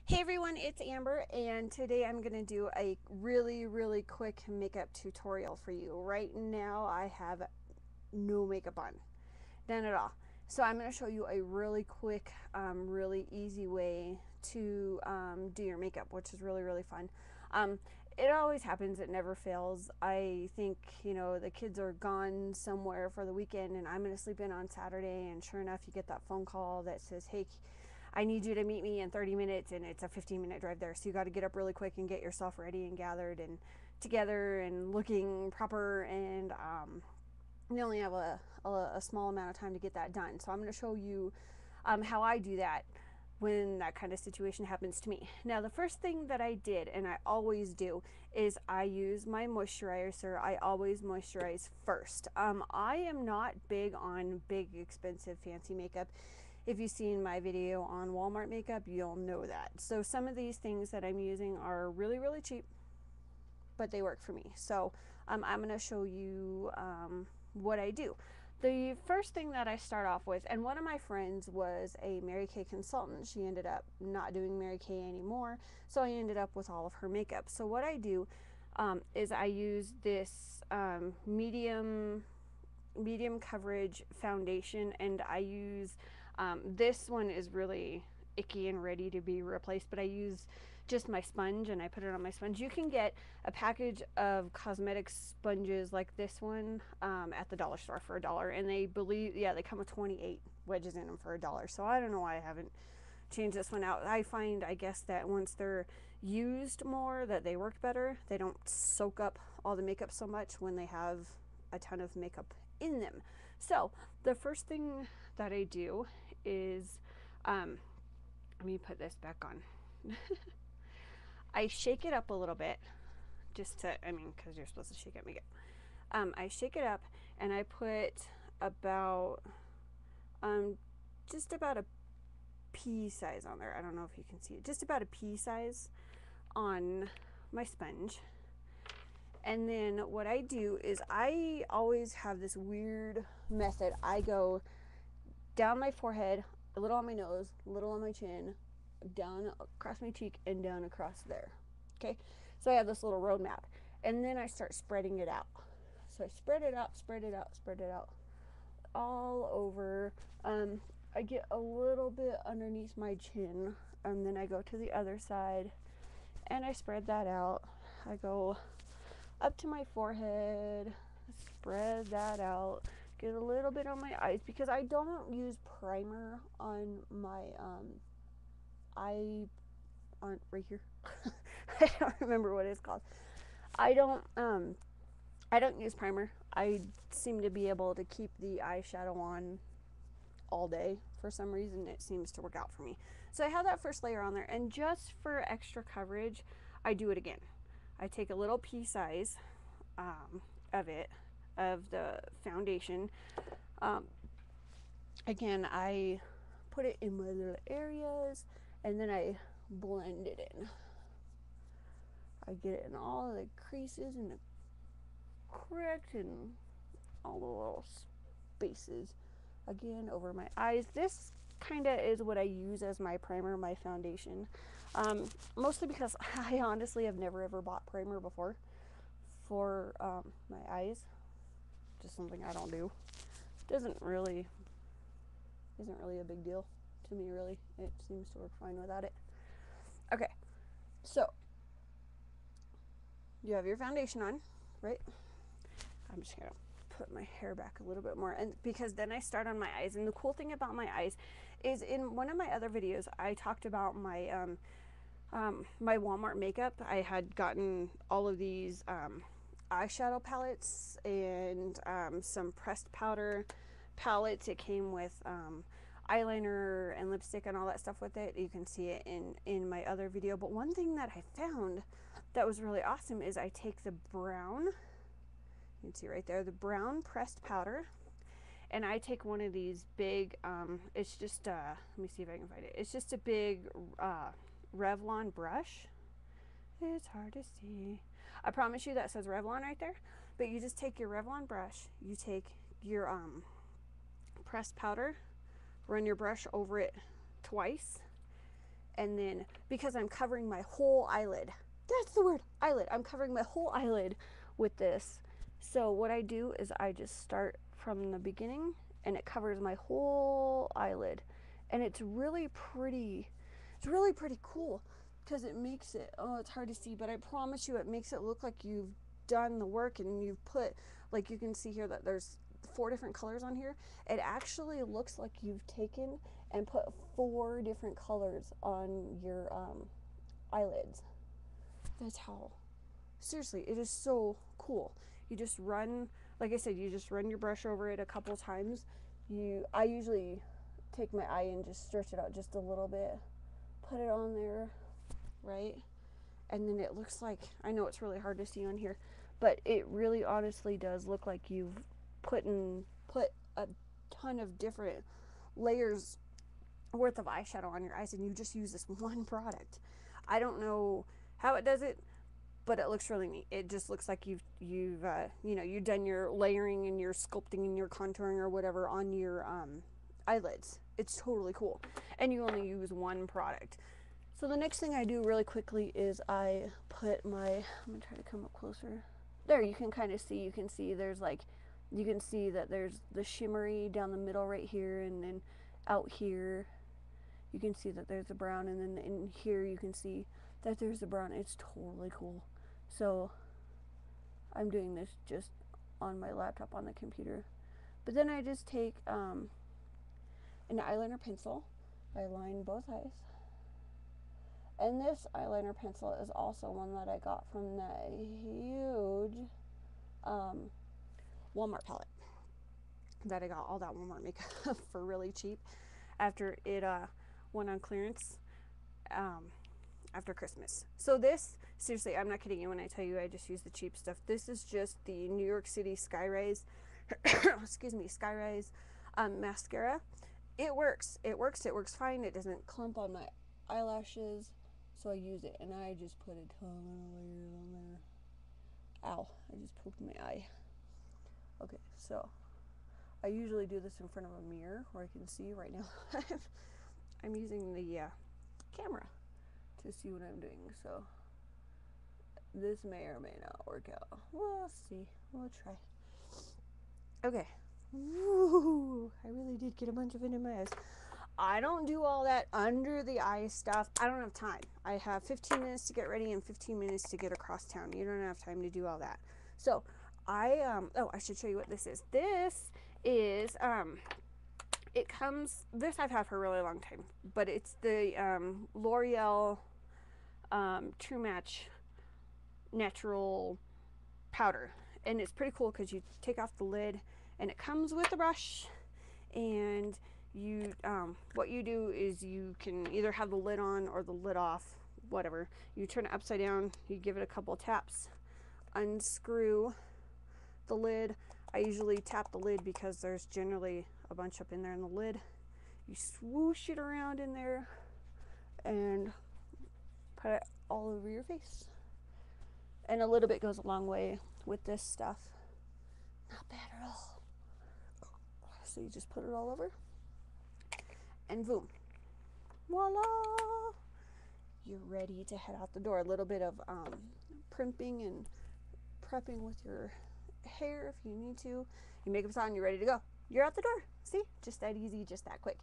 Hey everyone, it's Amber, and today I'm going to do a really quick makeup tutorial for you. Right now I have no makeup on, none at all. So I'm going to show you a really quick, really easy way to do your makeup, which is really fun. Um, it always happens, it never fails. I think, the kids are gone somewhere for the weekend and I'm going to sleep in on Saturday, and sure enough, you get that phone call that says, hey, I need you to meet me in 30 minutes, and it's a 15-minute drive there. So you got to get up really quick and get yourself ready and gathered and together and looking proper. And you only have a small amount of time to get that done. So I'm going to show you how I do that when that kind of situation happens to me. Now, the first thing that I did, and I always do, is I use my moisturizer. I always moisturize first. I am not big on big, expensive, fancy makeup. If you've seen my video on Walmart makeup, you'll know that. So some of these things that I'm using are really cheap, but they work for me. So I'm going to show you what I do. The first thing that I start off with, and one of my friends was a Mary Kay consultant. She ended up not doing Mary Kay anymore, so I ended up with all of her makeup. So what I do is I use this medium coverage foundation, and I use this one is really icky and ready to be replaced, but I use just my sponge and I put it on my sponge. You can get a package of cosmetic sponges like this one at the dollar store for $1, and they come with 28 wedges in them for $1. So I don't know why I haven't changed this one out. I find, I guess, that once they're used more, that they work better. They don't soak up all the makeup so much when they have a ton of makeup in them. So the first thing that I do is let me put this back on. I shake it up a little bit, just to, because you're supposed to shake up makeup. I shake it up and I put about just about a pea size on there. I don't know if you can see it. Just about a pea size on my sponge. And then what I do is I always have this weird method. I go down my forehead, a little on my nose, a little on my chin, down across my cheek, and down across there. Okay, so I have this little roadmap, and then I start spreading it out. So I spread it out, spread it out all over. I get a little bit underneath my chin, and then I go to the other side and I spread that out. I go up to my forehead, spread that out, get a little bit on my eyes, because I don't use primer on my eye, on right here. I don't remember what it's called. I don't I don't use primer. I seem to be able to keep the eyeshadow on all day. For some reason, it seems to work out for me. So I have that first layer on there, and just for extra coverage, I do it again. I take a little pea size of it, of the foundation. Um, Again, I put it in my little areas, and then I blend it in. I get it in all the creases and the cracks and all the little spaces. Again, over my eyes. This kind of is what I use as my primer, my foundation. Mostly because I honestly have never ever bought primer before for my eyes. Just something I don't do. Doesn't really, isn't really a big deal to me, really. It seems to work fine without it. Okay, so you have your foundation on, right? I'm just gonna put my hair back a little bit more, and because then I start on my eyes. And the cool thing about my eyes is, in one of my other videos I talked about my my Walmart makeup. I had gotten all of these eyeshadow palettes and some pressed powder palettes. It came with eyeliner and lipstick and all that stuff with it. You can see it in my other video. But one thing that I found that was really awesome is I take the brown, you can see right there, the brown pressed powder, and I take one of these big it's just let me see if I can find it. It's just a big Revlon brush. It's hard to see. I promise you that says Revlon right there. But you just take your Revlon brush, you take your pressed powder, run your brush over it twice, And then because I'm covering my whole eyelid, that's the word, eyelid. I'm covering my whole eyelid with this. So what I do is I just start from the beginning and it covers my whole eyelid. And it's really pretty. It's really pretty cool because it makes it, oh, it's hard to see, but I promise you it makes it look like you've done the work and you've put, like you can see here that there's 4 different colors on here. It actually looks like you've taken and put 4 different colors on your eyelids. That's how, seriously, it is so cool. You just run, like I said, you just run your brush over it a couple times. I usually take my eye and just stretch it out just a little bit, put it on there, right? And then it looks like, I know it's really hard to see on here, but it really honestly does look like you've put a ton of different layers worth of eyeshadow on your eyes, and you just use this one product. I don't know how it does it, but it looks really neat. It just looks like you've done your layering and your sculpting and your contouring or whatever on your eyelids. It's totally cool, and you only use one product. So the next thing I do really quickly is I put my, I'm gonna try to come up closer. There, you can kind of see, you can see there's like, you can see that there's the shimmery down the middle right here, and then out here you can see that there's a brown, and then in here you can see that there's a brown. It's totally cool. So I'm doing this just on my laptop on the computer. But then I just take an eyeliner pencil. I line both eyes. And this eyeliner pencil is also one that I got from that huge Walmart palette that I got all that Walmart makeup for really cheap after it went on clearance after Christmas. So this, seriously, I'm not kidding you when I tell you I just use the cheap stuff. This is just the New York City Skyrise excuse me, Skyrise mascara. It works fine. It doesn't clump on my eyelashes, so I use it, and I just put a ton of layers on there. Ow, I just poked my eye. Okay, so I usually do this in front of a mirror where I can see. Right now I'm using the camera to see what I'm doing, so this may or may not work out. We'll see. We'll try. Okay. Woo, I really did get a bunch of it in my eyes. I don't do all that under the eye stuff. I don't have time. I have 15 minutes to get ready and 15 minutes to get across town. You don't have time to do all that. So I should show you what this is. This is it comes, this I've had for a really long time, but it's the L'Oreal True Match natural powder, and it's pretty cool because you take off the lid and it comes with a brush, and you what you do is you can either have the lid on or the lid off, whatever. You turn it upside down, you give it a couple taps, unscrew the lid. I usually tap the lid because there's generally a bunch up in there in the lid. You swoosh it around in there and put it all over your face. And a little bit goes a long way with this stuff. Not bad at all. So you just put it all over and boom, voila, you're ready to head out the door. A little bit of primping and prepping with your hair if you need to. Your makeup's on, you're ready to go. You're out the door. See, just that easy, just that quick.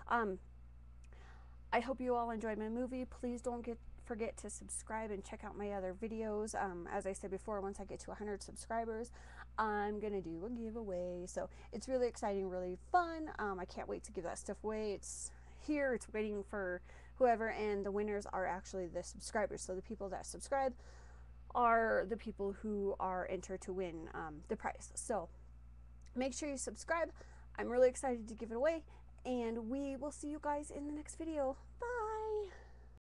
I hope you all enjoyed my movie. Please don't forget to subscribe and check out my other videos. As I said before, once I get to 100 subscribers, I'm gonna do a giveaway. So it's really exciting, really fun. I can't wait to give that stuff away. It's here, it's waiting for whoever, and the winners are actually the subscribers. So the people that subscribe are the people who are entered to win the prize. So make sure you subscribe. I'm really excited to give it away, and we will see you guys in the next video. Bye.